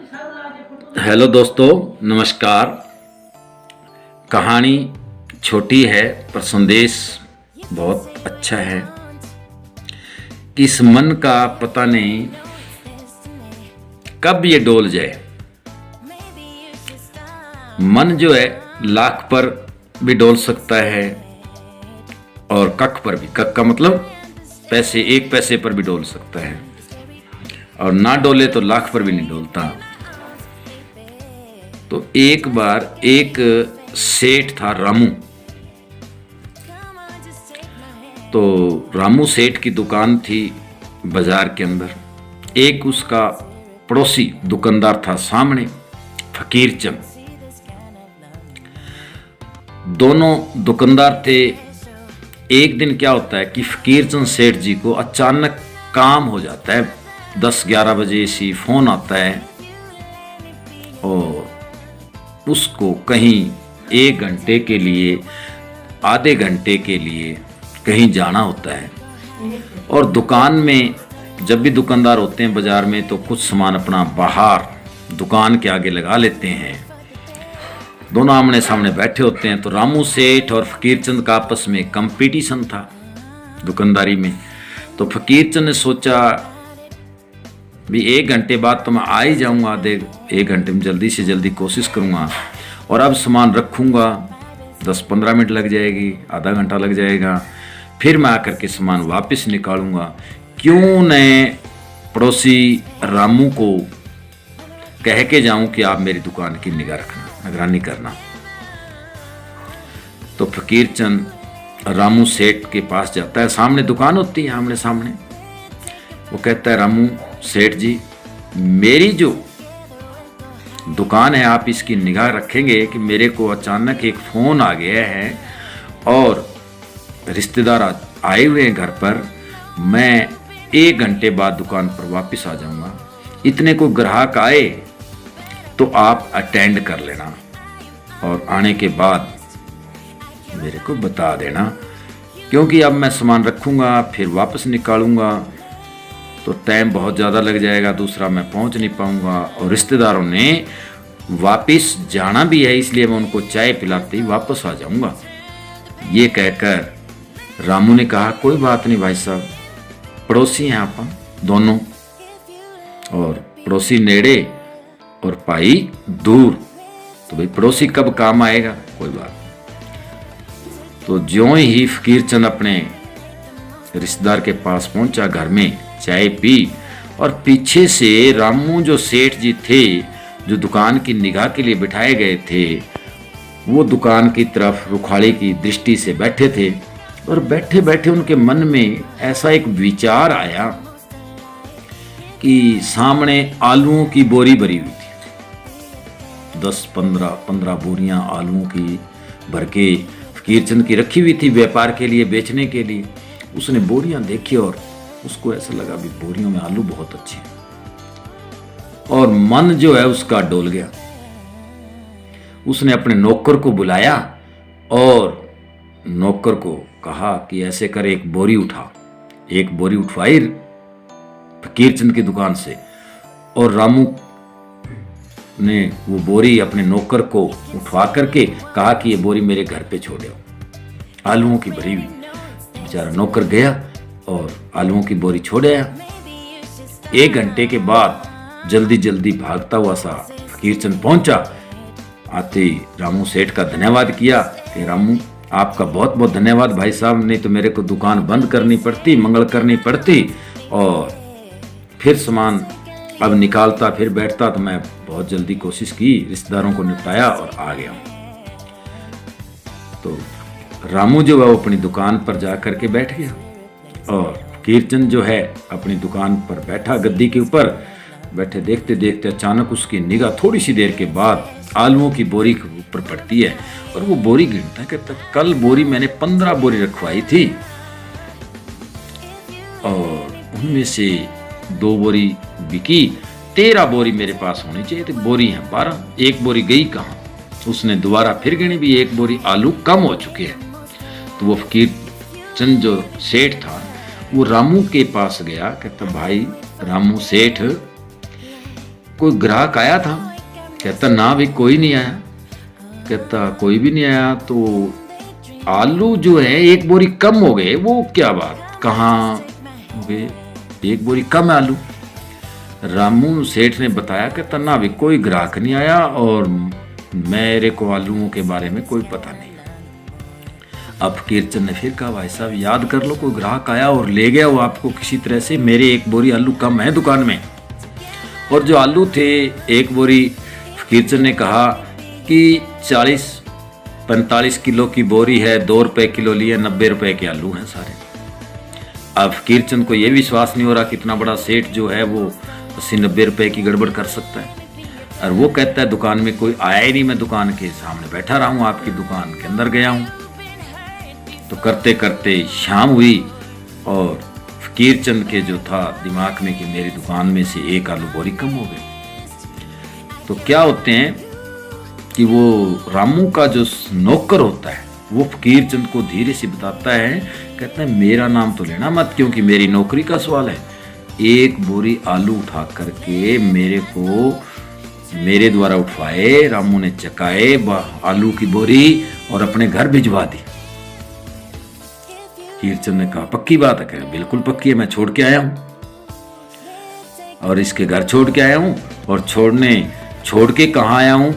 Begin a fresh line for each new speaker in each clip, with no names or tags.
Hello दोस्तों, नमस्कार। कहानी छोटी है पर संदेश बहुत अच्छा है। इस मन का पता नहीं कब ये डोल जाए। मन जो है लाख पर भी डोल सकता है और कख पर भी। कख का मतलब पैसे, एक पैसे पर भी डोल सकता है, और ना डोले तो लाख पर भी नहीं डोलता। तो एक बार एक सेठ था, रामू। तो रामू सेठ की दुकान थी बाजार के अंदर। एक उसका पड़ोसी दुकानदार था सामने, फकीर चंद। दोनों दुकानदार थे। एक दिन क्या होता है कि फकीर चंद सेठ जी को अचानक काम हो जाता है। 10-11 बजे से फोन आता है और उसको कहीं 1 घंटे के लिए, आधे घंटे के लिए कहीं जाना होता है। और दुकान में जब भी दुकानदार होते हैं बाजार में, तो कुछ सामान अपना बाहर दुकान के आगे लगा लेते हैं। दोनों आमने सामने बैठे होते हैं। तो रामू सेठ और फकीर चंद का आपस में कंपटीशन था दुकानदारी में। तो फकीर चंद ने सोचा भी 1 घंटे बाद तो मैं आ ही जाऊंगा, 1 घंटे में जल्दी से जल्दी कोशिश करूंगा, और अब सामान रखूंगा, 10-15 मिनट लग जाएगी, आधा घंटा लग जाएगा, फिर मैं आकर के सामान वापस निकालूंगा। क्यों न पड़ोसी रामू को कह के जाऊं कि आप मेरी दुकान की निगरानी करना। तो फकीर चंद रामू सेठ के पास जाता है। सामने दुकान होती है, आमने सामने। वो कहता है, रामू सेठ जी, मेरी जो दुकान है आप इसकी निगाह रखेंगे कि मेरे को अचानक एक फ़ोन आ गया है और रिश्तेदार आए हुए हैं घर पर। मैं 1 घंटे बाद दुकान पर वापस आ जाऊंगा। इतने को ग्राहक आए तो आप अटेंड कर लेना, और आने के बाद मेरे को बता देना, क्योंकि अब मैं सामान रखूंगा फिर वापस निकालूंगा तो टाइम बहुत ज़्यादा लग जाएगा, दूसरा मैं पहुंच नहीं पाऊंगा, और रिश्तेदारों ने वापस जाना भी है, इसलिए मैं उनको चाय पिलाते ही वापस आ जाऊंगा। ये कहकर रामू ने कहा, कोई बात नहीं भाई साहब, पड़ोसी हैं आप दोनों, और पड़ोसी नेड़े और पाई दूर, तो भाई पड़ोसी कब काम आएगा, कोई बात नहीं। तो ज्यों ही फकीर चंद अपने रिश्तेदार के पास पहुंचा, घर में चाय पी, और पीछे से रामू जो सेठ जी थे, जो दुकान की निगाह के लिए बिठाए गए थे, वो दुकान की तरफ रुखाड़े की दृष्टि से बैठे थे। और बैठे बैठे उनके मन में ऐसा एक विचार आया कि सामने आलूओं की बोरी भरी हुई थी। 10-15 बोरियां आलूओं की भर के फकीर चंद की रखी हुई थी व्यापार के लिए, बेचने के लिए। उसने बोरियां देखी और उसको ऐसा लगा भी बोरियों में आलू बहुत अच्छे हैं, और मन जो है उसका डोल गया। उसने अपने नौकर को बुलाया और नौकर को कहा कि ऐसे कर, एक बोरी उठा। एक बोरी उठवाई फकीर चंद की दुकान से, और रामू ने वो बोरी अपने नौकर को उठवा करके कहा कि ये बोरी मेरे घर पे छोड़ आओ, आलूओं की भरी हुई। बेचारा नौकर गया और आलूओं की बोरी छोड़ आया। 1 घंटे के बाद जल्दी जल्दी भागता हुआ सा फकीर चंद पहुंचा। आते ही रामू सेठ का धन्यवाद किया कि रामू आपका बहुत बहुत धन्यवाद भाई साहब, नहीं तो मेरे को दुकान बंद करनी पड़ती, मंगल करनी पड़ती, और फिर सामान अब निकालता फिर बैठता। तो मैं बहुत जल्दी कोशिश की, रिश्तेदारों को निपटाया और आ गया। तो रामू जो है वो अपनी दुकान पर जा करके बैठ गया, और फकीर चंद जो है अपनी दुकान पर बैठा गद्दी के ऊपर। बैठे देखते देखते अचानक उसकी निगाह थोड़ी सी देर के बाद आलूओं की बोरी के ऊपर पड़ती है, और वो बोरी गिनता है। कहता, कल बोरी मैंने 15 बोरी रखवाई थी, और उनमें से 2 बोरी बिकी, 13 बोरी मेरे पास होनी चाहिए थी, बोरी हैं 12, 1 बोरी गई कहाँ। उसने दोबारा फिर गिनी भी 1 बोरी आलू कम हो चुके हैं। तो वो फकीर चंद जो सेठ था वो रामू के पास गया। कहता, भाई रामू सेठ, कोई ग्राहक आया था? कहता ना भी कोई नहीं आया। कहता कोई भी नहीं आया तो आलू जो है एक बोरी कम हो गए, वो क्या बात, कहाँ हो गए, एक बोरी कम है आलू? रामू सेठ ने बताया कहता ना भी कोई ग्राहक नहीं आया और मेरे को आलूओं के बारे में कोई पता नहीं। अब फकीरचंद ने फिर कहा भाई साहब याद कर लो, कोई ग्राहक आया और ले गया वो आपको किसी तरह से, मेरे एक बोरी आलू कम है दुकान में। और जो आलू थे एक बोरी, फकीरचंद ने कहा कि 40-45 किलो की बोरी है, 2 रुपए किलो लिए, 90 रुपए के आलू हैं सारे। अब फकीरचंद को यह विश्वास नहीं हो रहा कि इतना बड़ा सेठ जो है वो 80-90 रुपए की गड़बड़ कर सकता है। और वो कहता है दुकान में कोई आया ही नहीं, मैं दुकान के सामने बैठा रहा हूँ, आपकी दुकान के अंदर गया हूँ। तो करते करते शाम हुई और फकीरचंद के जो था दिमाग में कि मेरी दुकान में से एक आलू बोरी कम हो गए। तो क्या होते हैं कि वो रामू का जो नौकर होता है वो फकीरचंद को धीरे से बताता है, कहता है मेरा नाम तो लेना मत क्योंकि मेरी नौकरी का सवाल है। एक बोरी आलू उठा करके मेरे को, मेरे द्वारा उठवाए, रामू ने चकाए आलू की बोरी और अपने घर भिजवा दी। फकीरचंद ने कहा पक्की बात है? कह बिल्कुल पक्की है, मैं छोड़ के आया हूं और इसके घर छोड़ के आया हूं। और छोड़ के कहां आया हूं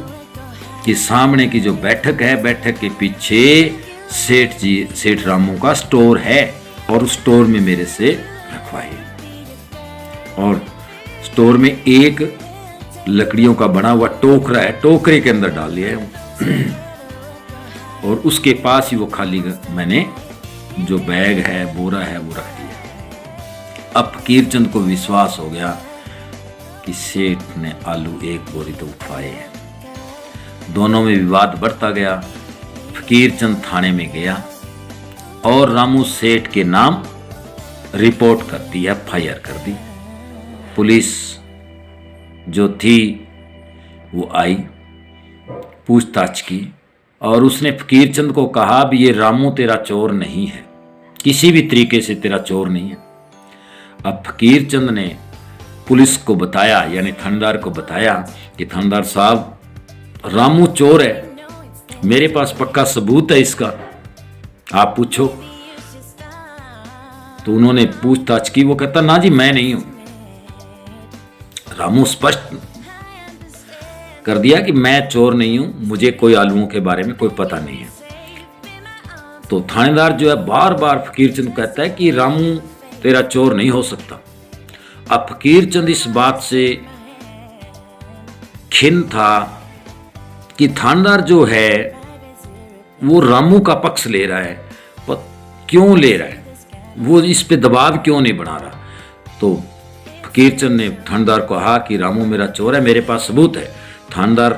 कि सामने की जो बैठक है, बैठक के पीछे सेठ रामू का स्टोर है और उस स्टोर में मेरे से रखवाए। और स्टोर में एक लकड़ियों का बना हुआ टोकरा है, टोकरे के अंदर डाल लिया है और उसके पास ही वो खाली मैंने जो बैग है, बोरा है, वो रख दिया। अब फकीरचंद को विश्वास हो गया कि सेठ ने आलू एक बोरी तो उठवाए हैं। दोनों में विवाद बढ़ता गया। फकीरचंद थाने में गया और रामू सेठ के नाम रिपोर्ट कर दी, FIR कर दी। पुलिस जो थी वो आई, पूछताछ की और उसने फकीरचंद को कहा भी ये रामू तेरा चोर नहीं है, किसी भी तरीके से तेरा चोर नहीं है। अब फकीरचंद ने पुलिस को बताया, यानी थानेदार को बताया कि थानेदार साहब रामू चोर है, मेरे पास पक्का सबूत है इसका, आप पूछो। तो उन्होंने पूछताछ की, वो कहता ना जी मैं नहीं हूं। रामू स्पष्ट कर दिया कि मैं चोर नहीं हूं, मुझे कोई आलूओं के बारे में कोई पता नहीं है। तो थानेदार जो है बार बार फकीरचंद कहता है कि रामू तेरा चोर नहीं हो सकता। अब फकीरचंद इस बात से खिन्न था कि थानेदार जो है वो रामू का पक्ष ले रहा है, पर क्यों ले रहा है, वो इस पे दबाव क्यों नहीं बना रहा। तो फकीरचंद ने थानेदार को कहा कि रामू मेरा चोर है, मेरे पास सबूत है। थानेदार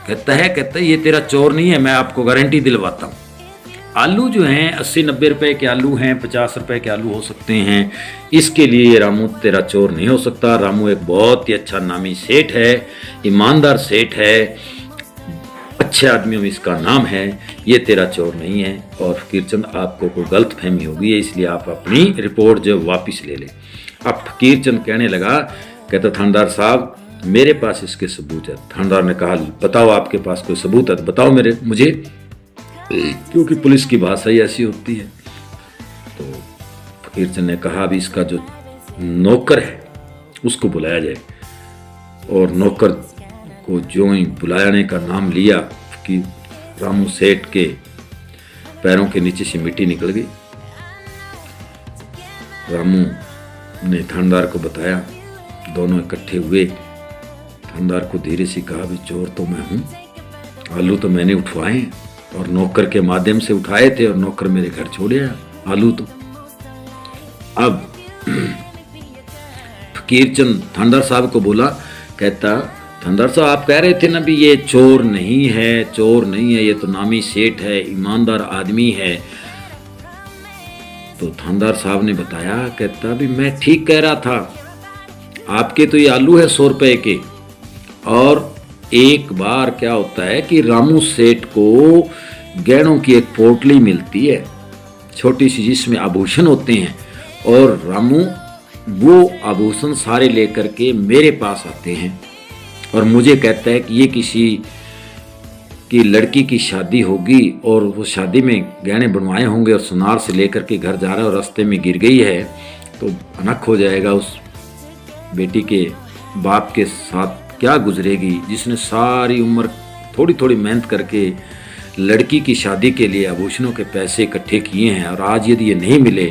कहता है ये तेरा चोर नहीं है, मैं आपको गारंटी दिलवाता हूँ। आलू जो हैं 80-90 रुपए के आलू हैं, 50 रुपए के आलू हो सकते हैं, इसके लिए रामू तेरा चोर नहीं हो सकता। रामू एक बहुत ही अच्छा नामी सेठ है, ईमानदार सेठ है, अच्छे आदमियों में इसका नाम है, ये तेरा चोर नहीं है। और फकीरचंद आपको कोई गलत फहमी होगी है, इसलिए आप अपनी रिपोर्ट जो वापस ले लें। अब फकीरचंद कहने लगा, कहता थानेदार साहब मेरे पास इसके सबूत है। थानेदार ने कहा बताओ आपके पास कोई सबूत है तो बताओ मुझे, क्योंकि पुलिस की भाषा ही ऐसी होती है। तो फकीरचंद ने कहा अभी इसका जो नौकर है उसको बुलाया जाए। और नौकर को जो ही बुलाने का नाम लिया कि रामू सेठ के पैरों के नीचे से मिट्टी निकल गई। रामू ने थानेदार को बताया, दोनों इकट्ठे हुए। थानेदार को धीरे से कहा भी चोर तो मैं हूं, आलू तो मैंने उठवाए और नौकर के माध्यम से उठाए थे और नौकर मेरे घर छोड़ आया आलू तो। अब फकीरचंद थानेदार साहब को बोला, कहता थानेदार साहब आप कह रहे थे ना भी ये चोर नहीं है, चोर नहीं है, ये तो नामी सेठ है, ईमानदार आदमी है। तो थानेदार साहब ने बताया, कहता भी मैं ठीक कह रहा था, आपके तो ये आलू है 100 रुपए के। और एक बार क्या होता है कि रामू सेठ को गहनों की एक पोटली मिलती है छोटी सी, जिसमें आभूषण होते हैं, और रामू वो आभूषण सारे लेकर के मेरे पास आते हैं और मुझे कहता है कि ये किसी की लड़की की शादी होगी और वो शादी में गहने बनवाए होंगे और सुनार से लेकर के घर जा रहा है और रास्ते में गिर गई है तो अनक हो जाएगा। उस बेटी के बाप के साथ क्या गुजरेगी जिसने सारी उम्र थोड़ी थोड़ी मेहनत करके लड़की की शादी के लिए आभूषणों के पैसे इकट्ठे किए हैं, और आज यदि ये नहीं मिले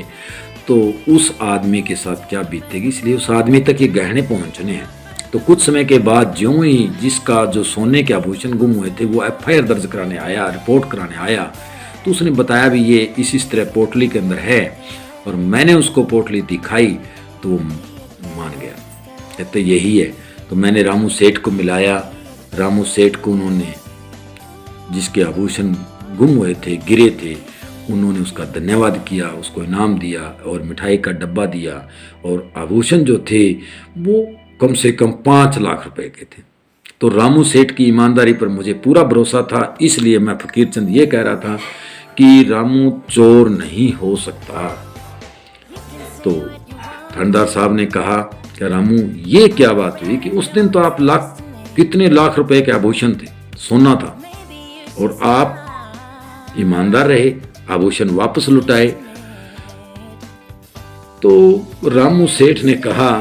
तो उस आदमी के साथ क्या बीतेगी। इसलिए उस आदमी तक ये गहने पहुंचने हैं। तो कुछ समय के बाद ज्यों ही जिसका जो सोने के आभूषण गुम हुए थे वो एफआईआर दर्ज कराने आया, रिपोर्ट कराने आया, तो उसने बताया भी ये इस तरह पोटली के अंदर है, और मैंने उसको पोटली दिखाई तो वो मान गया, कहते यही है। तो मैंने रामू सेठ को मिलाया। रामू सेठ को उन्होंने जिसके आभूषण गुम हुए थे, गिरे थे, उन्होंने उसका धन्यवाद किया, उसको इनाम दिया और मिठाई का डब्बा दिया, और आभूषण जो थे वो कम से कम 5 लाख रुपए के थे। तो रामू सेठ की ईमानदारी पर मुझे पूरा भरोसा था, इसलिए मैं फकीर चंद ये कह रहा था कि रामू चोर नहीं हो सकता। तो थानेदार साहब ने कहा कि रामू ये क्या बात हुई कि उस दिन तो आप कितने लाख रुपए के आभूषण थे, सोना था, और आप ईमानदार रहे, आभूषण वापस लुटाए। तो रामू सेठ ने कहा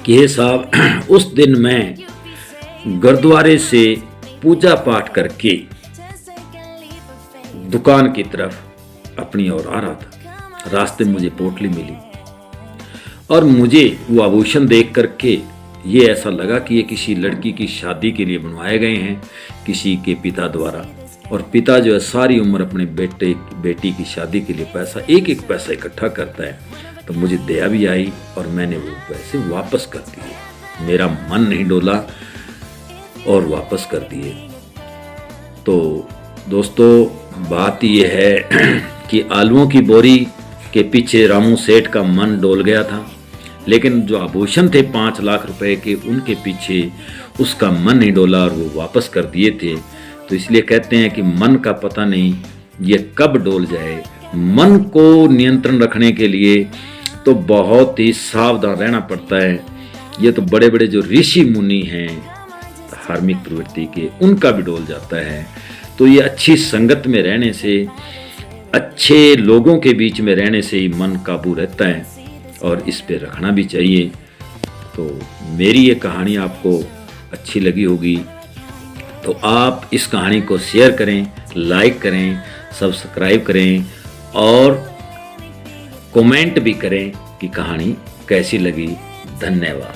कि हे साहब, उस दिन मैं गुरुद्वारे से पूजा पाठ करके दुकान की तरफ अपनी ओर आ रहा था। रास्ते में मुझे पोटली मिली और मुझे वो आभूषण देख करके ये ऐसा लगा कि ये किसी लड़की की शादी के लिए बनवाए गए हैं किसी के पिता द्वारा, और पिता जो है सारी उम्र अपने बेटी की शादी के लिए एक एक पैसा इकट्ठा करता है। तो मुझे दया भी आई और मैंने वो पैसे वापस कर दिए। मेरा मन नहीं डोला और वापस कर दिए। तो दोस्तों, बात ये है कि आलूओं की बोरी के पीछे रामू सेठ का मन डोल गया था, लेकिन जो आभूषण थे 5 लाख रुपए के, उनके पीछे उसका मन नहीं डोला और वो वापस कर दिए थे। तो इसलिए कहते हैं कि मन का पता नहीं ये कब डोल जाए। मन को नियंत्रण रखने के लिए तो बहुत ही सावधान रहना पड़ता है। ये तो बड़े बड़े जो ऋषि मुनि हैं धार्मिक प्रवृत्ति के, उनका भी डोल जाता है। तो ये अच्छी संगत में रहने से, अच्छे लोगों के बीच में रहने से ही मन काबू रहता है, और इस पे रखना भी चाहिए। तो मेरी ये कहानी आपको अच्छी लगी होगी तो आप इस कहानी को शेयर करें, लाइक करें, सब्सक्राइब करें और कमेंट भी करें कि कहानी कैसी लगी। धन्यवाद।